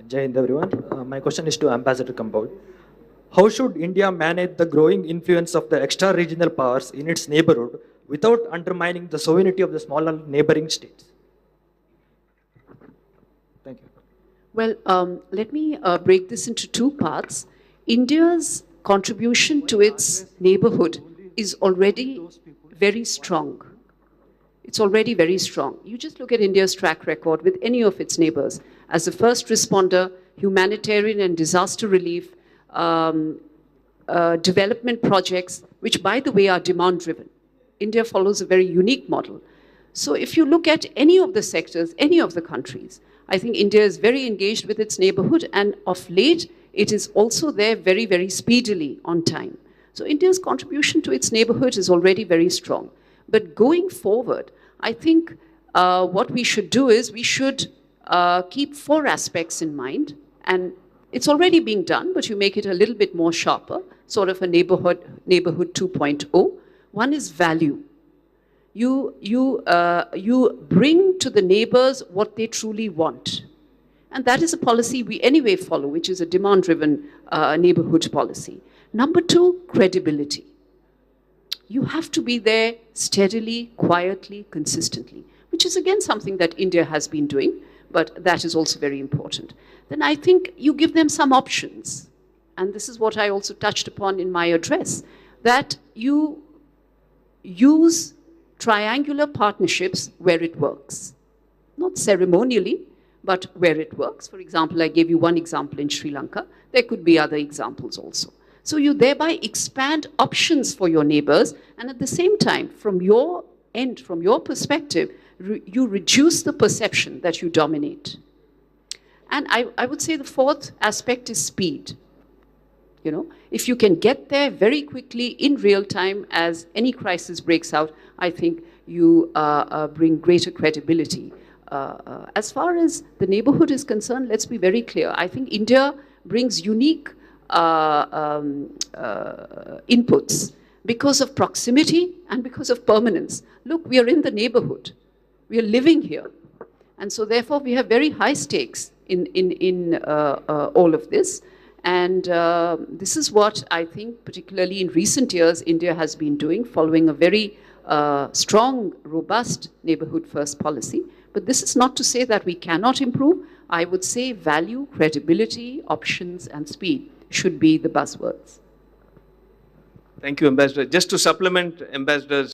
Jai Hind everyone. My question is to Ambassador Kamboj. How should India manage the growing influence of the extra-regional powers in its neighborhood without undermining the sovereignty of the smaller neighboring states? Thank you. Well, let me break this into two parts. India's contribution to its neighborhood is already very strong. It's already very strong. You just look at India's track record with any of its neighbors. As a first responder, humanitarian and disaster relief, development projects, which by the way are demand-driven. India follows a very unique model. So if you look at any of the sectors, any of the countries, I think India is very engaged with its neighborhood, and of late, it is also there very, very speedily on time. So India's contribution to its neighborhood is already very strong. But going forward, I think what we should do is we should keep four aspects in mind, and it's already being done, but you make it a little bit more sharper, sort of a neighborhood 2.0. One is value. You bring to the neighbors what they truly want. And that is a policy we anyway follow, which is a demand-driven neighborhood policy. Number two, credibility. You have to be there steadily, quietly, consistently, which is again something that India has been doing, but that is also very important. Then I think you give them some options. And this is what I also touched upon in my address, that you use triangular partnerships where it works. Not ceremonially, but where it works. For example, I gave you one example in Sri Lanka. There could be other examples also. So you thereby expand options for your neighbors, and at the same time, from your end, from your perspective, you reduce the perception that you dominate. And I would say the fourth aspect is speed. You know, if you can get there very quickly in real time as any crisis breaks out, I think you bring greater credibility. As far as the neighborhood is concerned, let's be very clear. I think India brings unique inputs because of proximity and because of permanence. Look, we are in the neighborhood. We are living here. And so therefore, we have very high stakes in all of this. And this is what I think, particularly in recent years, India has been doing, following a very strong, robust neighborhood first policy. But this is not to say that we cannot improve. I would say value, credibility, options, and speed should be the buzzwords. Thank you, Ambassador. Just to supplement Ambassador's